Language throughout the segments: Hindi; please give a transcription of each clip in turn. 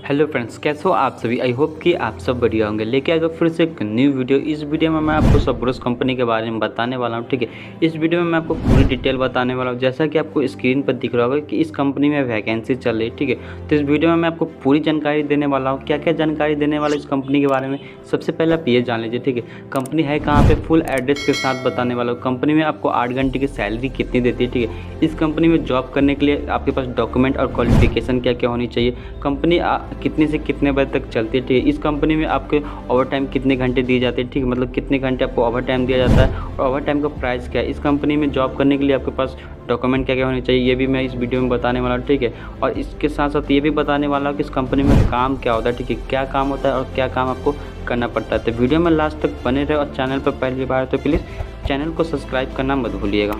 हेलो फ्रेंड्स, कैसे हो आप सभी। आई होप कि आप सब बढ़िया होंगे। लेके आएगा फिर से एक न्यू वीडियो। इस वीडियो में मैं आपको सबरोस कंपनी के बारे में बताने वाला हूं। ठीक है, इस वीडियो में मैं आपको पूरी डिटेल बताने वाला हूं। जैसा कि आपको स्क्रीन पर दिख रहा होगा कि इस कंपनी में वैकेंसी चल रही है। ठीक है, तो इस वीडियो में मैं आपको पूरी जानकारी देने वाला हूँ। क्या क्या जानकारी देने वाला इस कंपनी के बारे में, सबसे पहले आप ये जान लीजिए। ठीक है, कंपनी है कहाँ पे, फुल एड्रेस के साथ बताने वाला हूँ। कंपनी में आपको 8 घंटे की सैलरी कितनी देती है। ठीक है, इस कंपनी में जॉब करने के लिए आपके पास डॉक्यूमेंट और क्वालिफिकेशन क्या क्या होनी चाहिए, कंपनी कितने से कितने बजे तक चलती है। ठीक है, इस कंपनी में आपके ओवर टाइम कितने घंटे दिए जाते हैं। ठीक है, मतलब कितने घंटे आपको ओवर टाइम दिया जाता है और ओवर टाइम का प्राइस क्या है। इस कंपनी में जॉब करने के लिए आपके पास डॉक्यूमेंट क्या क्या होने चाहिए, ये भी मैं इस वीडियो में बताने वाला हूँ। ठीक है, और इसके साथ साथ ये भी बताने वाला हूँ कि इस कंपनी में काम क्या होता है। ठीक है, क्या काम होता है और क्या काम आपको करना पड़ता है। तो वीडियो में लास्ट तक बने रहे और चैनल पर पहली बार तो प्लीज़ चैनल को सब्सक्राइब करना मत भूलिएगा।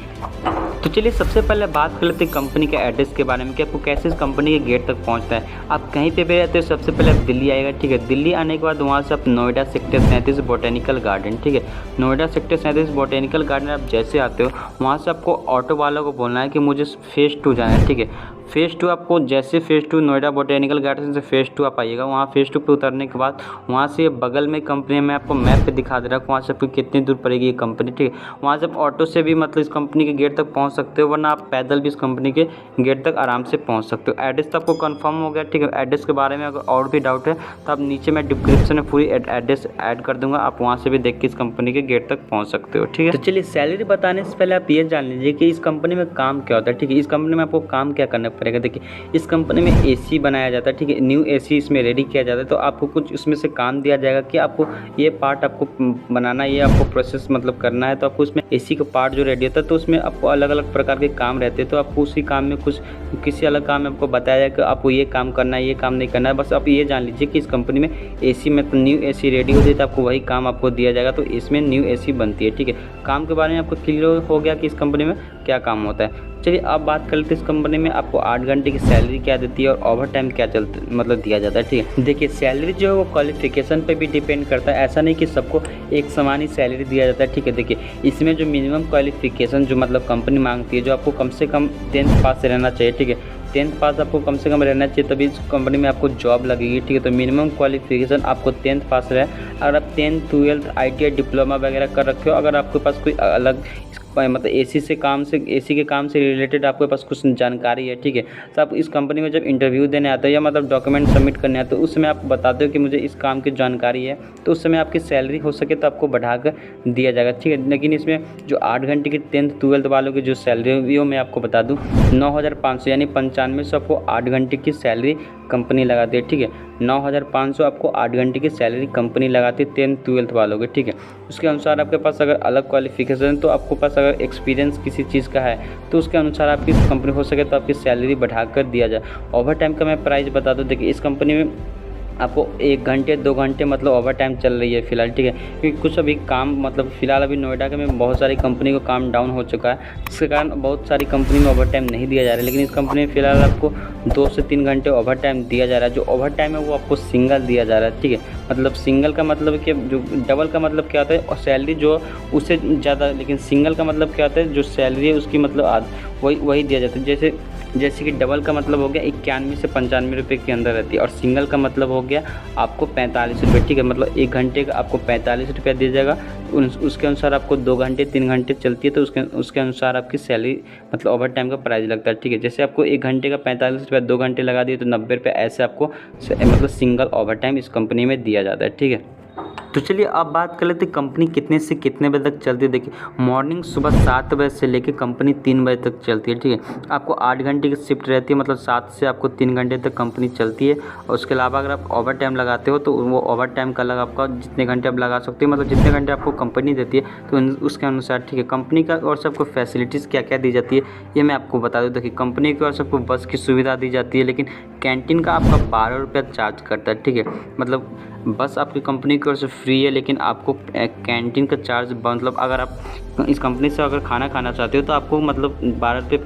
तो चलिए सबसे पहले बात कर लेते हैं कंपनी के एड्रेस के बारे में कि आपको कैसे इस कंपनी के गेट तक पहुंचता है। आप कहीं पे भी रहते हो, सबसे पहले आप दिल्ली आएगा। ठीक है, दिल्ली आने के बाद वहां से आप नोएडा सेक्टर 37 बोटेनिकल गार्डन। ठीक है, नोएडा सेक्टर 37 बोटेनिकल गार्डन आप जैसे आते हो वहाँ से आपको ऑटो वालों को बोलना है कि मुझे फेज़ 2 जाना है। ठीक है, फेज़ 2 आपको जैसे फेज़ 2 नोएडा बोटेनिकल गार्डन से फेज़ 2 आप आइएगा। वहाँ फेज़ 2 पे उतरने के बाद वहाँ से बगल में कंपनी में आपको मैप पे दिखा दे रहा है वहाँ से आपको कितनी दूर पड़ेगी ये कंपनी। ठीक है, वहाँ से आप ऑटो से भी मतलब इस कंपनी के गेट तक पहुँच सकते हो, वरना आप पैदल भी इस कंपनी के गेट तक आराम से पहुँच सकते हो। एड्रेस तो आपको कंफर्म हो गया। ठीक है, एड्रेस के बारे में अगर और भी डाउट है तो आप नीचे मैं डिस्क्रिप्शन में पूरी एड्रेस ऐड कर दूँगा, आप वहाँ से भी देख के इस कंपनी के गेट तक पहुँच सकते हो। ठीक है, तो चलिए सैलरी बताने से पहले आप ये जान लीजिए कि इस कंपनी में काम क्या होता है। ठीक है, इस कंपनी में आपको काम क्या करना पड़ेगा। देखिए, इस कंपनी में एसी बनाया जाता है। ठीक है, न्यू एसी इसमें रेडी किया जाता है। तो आपको कुछ उसमें से काम दिया जाएगा कि आपको ये पार्ट आपको बनाना, ये आपको प्रोसेस मतलब करना है। तो आपको उसमें एसी का पार्ट जो रेडी होता है तो उसमें आपको अलग अलग प्रकार के काम रहते हैं। तो आपको उसी काम में कुछ किसी अलग काम में आपको बताया जाए कि आपको ये काम करना है, ये काम नहीं करना है। बस आप ये जान लीजिए कि इस कंपनी में एसी में तो न्यू एसी रेडी होती है तो आपको वही काम आपको दिया जाएगा। तो इसमें न्यू एसी बनती है। ठीक है, काम के बारे में आपको क्लियर हो गया कि इस कंपनी में क्या काम होता है। चलिए अब बात कर लेते हैं इस कंपनी में आपको 8 घंटे की सैलरी क्या देती है और ओवर टाइम क्या मतलब दिया जाता है। ठीक है, देखिए सैलरी जो है वो क्वालिफिकेशन पे भी डिपेंड करता है। ऐसा नहीं कि सबको एक समान ही सैलरी दिया जाता है। ठीक है, देखिए इसमें जो मिनिमम क्वालिफिकेशन जो मतलब कंपनी मांगती है, जो आपको कम से कम 10th पास रहना चाहिए। ठीक है, 10th पास आपको कम से कम रहना चाहिए, तभी इस कंपनी में आपको जॉब लगेगी। ठीक है, तो मिनिमम क्वालिफिकेशन आपको 10th पास रहे। अगर आप 10th 12th ITI डिप्लोमा वगैरह कर रखे हो, अगर आपके पास कोई अलग मतलब एसी के काम से रिलेटेड आपके पास कुछ जानकारी है। ठीक है, तो आप इस कंपनी में जब इंटरव्यू देने आते हो या मतलब डॉक्यूमेंट सबमिट करने आते हो, उस समय आप बताते हो कि मुझे इस काम की जानकारी है, तो उस समय आपकी सैलरी हो सके तो आपको बढ़ाकर दिया जाएगा। ठीक है, लेकिन इसमें जो 8 घंटे की 10th 12th वालों की जो सैलरी है वो मैं आपको बता दूँ 9,500 यानी 9500 आपको 8 घंटे की सैलरी कंपनी लगाती है। ठीक है, 9,500 आपको 8 घंटे की सैलरी कंपनी लगाती है 10th 12th वालों की। ठीक है, उसके अनुसार आपके पास अगर अलग क्वालिफिकेशन है तो आपको पास अगर एक्सपीरियंस किसी चीज़ का है तो उसके अनुसार आपकी कंपनी हो सके तो आपकी सैलरी बढ़ाकर दिया जाए। ओवर टाइम का मैं प्राइस बता दूँ। देखिए इस कंपनी में आपको 1 घंटे 2 घंटे मतलब ओवर टाइम चल रही है फ़िलहाल। ठीक है, क्योंकि कुछ अभी काम मतलब फ़िलहाल अभी नोएडा के में बहुत सारी कंपनी को काम डाउन हो चुका है, जिसके कारण बहुत सारी कंपनी में ओवर टाइम नहीं दिया जा रहा है। लेकिन इस कंपनी में फ़िलहाल आपको 2 से 3 घंटे ओवर टाइम दिया जा रहा है। जो ओवर टाइम है वो आपको सिंगल दिया जा रहा है। ठीक है, मतलब सिंगल का मतलब कि जो डबल का मतलब क्या होता है और सैलरी जो उससे ज़्यादा, लेकिन सिंगल का मतलब क्या होता है जो सैलरी है उसकी मतलब वही दिया जाता है। जैसे कि डबल का मतलब हो गया 91 से 95 रुपये के अंदर रहती है और सिंगल का मतलब हो गया आपको 45 रुपये। ठीक है, मतलब 1 घंटे का आपको 45 रुपया दिया जाएगा। उसके अनुसार आपको 2 घंटे 3 घंटे चलती है तो उसके अनुसार आपकी सैलरी मतलब ओवर टाइम का प्राइस लगता है। ठीक है, जैसे आपको 1 घंटे का 45 रुपया, 2 घंटे लगा दिए तो 90 रुपये, ऐसे आपको मतलब सिंगल ओवर टाइम इस कंपनी में दिया जाता है। ठीक है, तो चलिए अब बात कर लेते हैं कंपनी कितने से कितने बजे तक चलती है। देखिए मॉर्निंग सुबह 7 बजे से लेकर कंपनी 3 बजे तक चलती है। ठीक है, आपको 8 घंटे की शिफ्ट रहती है, मतलब 7 से आपको 3 घंटे तक कंपनी चलती है। और उसके अलावा अगर आप ओवर टाइम लगाते हो तो वो ओवर टाइम का अलग आपका जितने घंटे आप लगा सकते हो, मतलब जितने घंटे आपको कंपनी देती है तो उसके अनुसार। ठीक है, कंपनी का और सबको फैसिलिटीज़ क्या क्या दी जाती है ये मैं आपको बता दूँ। देखिए कंपनी की और सबको बस की सुविधा दी जाती है, लेकिन कैंटीन का आपका 12 रुपया चार्ज करता है। ठीक है, मतलब बस आपकी कंपनी की ओर से फ्री है, लेकिन आपको कैंटीन का चार्ज मतलब अगर आप इस कंपनी से अगर खाना खाना चाहते हो तो आपको मतलब 12 रुपये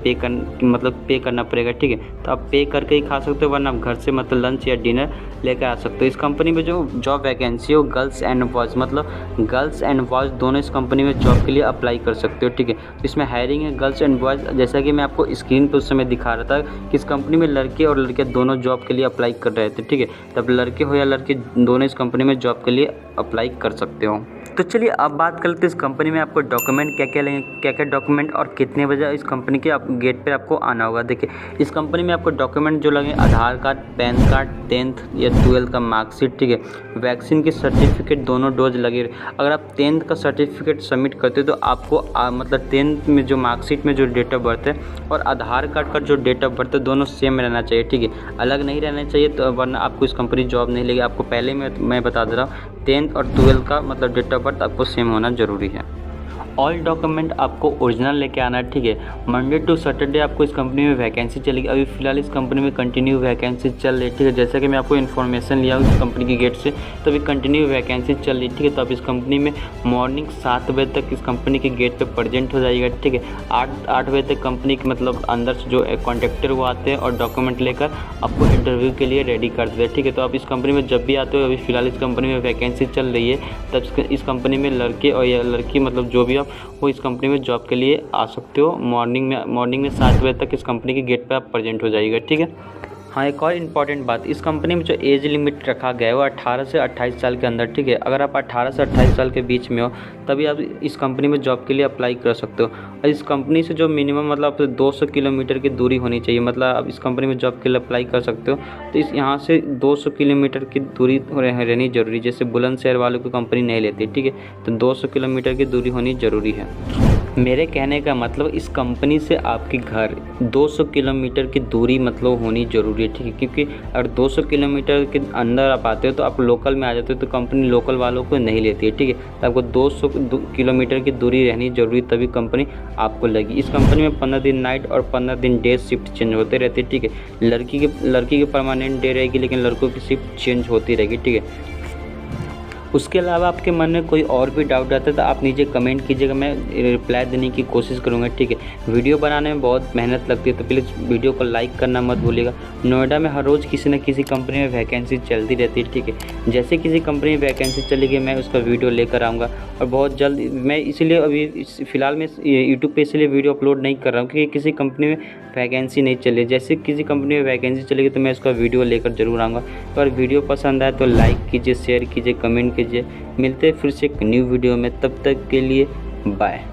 पे करना पड़ेगा, ठीक है। तो आप पे करके ही खा सकते हो, वरना आप घर से मतलब लंच या डिनर लेकर आ सकते हो। इस कंपनी में जो जॉब वैकेंसी है वो गर्ल्स एंड बॉयज़ मतलब गर्ल्स एंड बॉयज़ दोनों इस कंपनी में जॉब के लिए अप्लाई कर सकते हो, ठीक है। तो इसमें हायरिंग है गर्ल्स एंड बॉयज़, जैसा कि मैं आपको स्क्रीन पर उस समय दिखा रहा था कि इस कंपनी में लड़के और लड़कियाँ दोनों जॉब के लिए अप्लाई कर रहे थे, ठीक है। तब लड़के हो या लड़के दोनों इस कंपनी में जॉब के लिए अप्लाई कर सकते हो। तो चलिए अब बात करते हैं इस कंपनी में आपको डॉक्यूमेंट क्या क्या लेंगे, क्या क्या डॉक्यूमेंट और कितने बजे इस कंपनी के आप गेट पे आपको आना होगा। देखिए इस कंपनी में आपको डॉक्यूमेंट जो लगे आधार कार्ड, पैन कार्ड, 10th या 12th का मार्कशीट, ठीक है। वैक्सीन की सर्टिफिकेट दोनों डोज लगे। अगर आप 10th का सर्टिफिकेट सबमिट करते हो तो आपको मतलब 10th में जो मार्कशीट में जो डेट ऑफ बर्थ है और आधार कार्ड का जो डेट ऑफ बर्थ है दोनों सेम रहना चाहिए, ठीक है। अलग नहीं रहना चाहिए, तो वरना आपको इस कंपनी जॉब नहीं लेगी। आपको पहले मैं बता दे रहा हूँ 10th और 12th का मतलब डेट ऑफ बर्थ आपको सेम होना ज़रूरी है। ऑल डॉक्यूमेंट आपको ओरिजिनल लेके आना है, ठीक है। मंडे टू सैटरडे आपको इस कंपनी में वैकेंसी चलेगी। अभी फ़िलहाल इस कंपनी में कंटिन्यू वैकेंसी चल रही है, ठीक है। जैसा कि मैं आपको इन्फॉर्मेशन लिया हूँ इस कंपनी की गेट से, तो अभी कंटिन्यू वैकेंसी चल रही है, ठीक है। तो आप इस कंपनी में मॉर्निंग 7 बजे तक इस कंपनी के गेट पर प्रेजेंट हो जाइएगा, ठीक है। 8 बजे तक कंपनी के मतलब अंदर से जो कॉन्ट्रैक्टर वो आते हैं और डॉक्यूमेंट लेकर आपको इंटरव्यू के लिए रेडी कर देते हैं, ठीक है। तो आप इस कंपनी में जब भी आते हो, अभी फ़िलहाल इस कंपनी में वैकेंसी चल रही है, तब इस कंपनी में लड़के और या लड़की मतलब जो भी आप वो इस कंपनी में जॉब के लिए आ सकते हो। मॉर्निंग में 7 बजे तक इस कंपनी के गेट पे आप प्रेजेंट हो जाइएगा, ठीक है। हाँ, एक और इम्पॉर्टेंट बात, इस कंपनी में जो एज लिमिट रखा गया है वो 18 से 28 साल के अंदर, ठीक है। अगर आप 18 से 28 साल के बीच में हो तभी आप इस कंपनी में जॉब के लिए अप्लाई कर सकते हो। और इस कंपनी से जो मिनिमम मतलब 200 किलोमीटर की दूरी होनी चाहिए, मतलब आप इस कंपनी में जॉब के लिए अप्लाई कर सकते हो। तो इस यहाँ से 200 किलोमीटर की दूरी रहनी ज़रूरी, जैसे बुलंदशहर वालों की कंपनी नहीं लेती, ठीक है। तो 200 किलोमीटर की दूरी होनी ज़रूरी है। मेरे कहने का मतलब इस कंपनी से आपके घर 200 किलोमीटर की दूरी मतलब होनी ज़रूरी है, ठीक है। क्योंकि अगर 200 किलोमीटर के अंदर आप आते हो तो आप लोकल में आ जाते हो, तो कंपनी लोकल वालों को नहीं लेती है, ठीक है। तो आपको 200 किलोमीटर की दूरी रहनी ज़रूरी, तभी कंपनी आपको लगी। इस कंपनी में 15 दिन नाइट और 15 दिन डे शिफ्ट चेंज होते रहते हैं, ठीक है। लड़की की परमानेंट डे रहेगी, लेकिन लड़कों की शिफ्ट चेंज होती रहेगी, ठीक है। उसके अलावा आपके मन में कोई और भी डाउट आता है तो आप नीचे कमेंट कीजिएगा, मैं रिप्लाई देने की कोशिश करूँगा, ठीक है। वीडियो बनाने में बहुत मेहनत लगती है, तो प्लीज़ वीडियो को लाइक करना मत भूलिएगा। नोएडा में हर रोज़ किसी न किसी कंपनी में वैकेंसी चलती रहती है, ठीक है। जैसे किसी कंपनी में वैकेंसी चलेगी मैं उसका वीडियो लेकर आऊँगा, और बहुत जल्द मैं इसलिए अभी फ़िलहाल मैं यूट्यूब पर इसलिए वीडियो अपलोड नहीं कर रहा हूँ क्योंकि किसी कंपनी में वैकेंसी नहीं चली। जैसे किसी कंपनी में वैकेंसी चलेगी तो मैं उसका वीडियो लेकर ज़रूर आऊँगा। अगर वीडियो पसंद आए तो लाइक कीजिए, शेयर कीजिए, कमेंट कीजिए। मिलते हैं फिर से एक न्यू वीडियो में, तब तक के लिए बाय।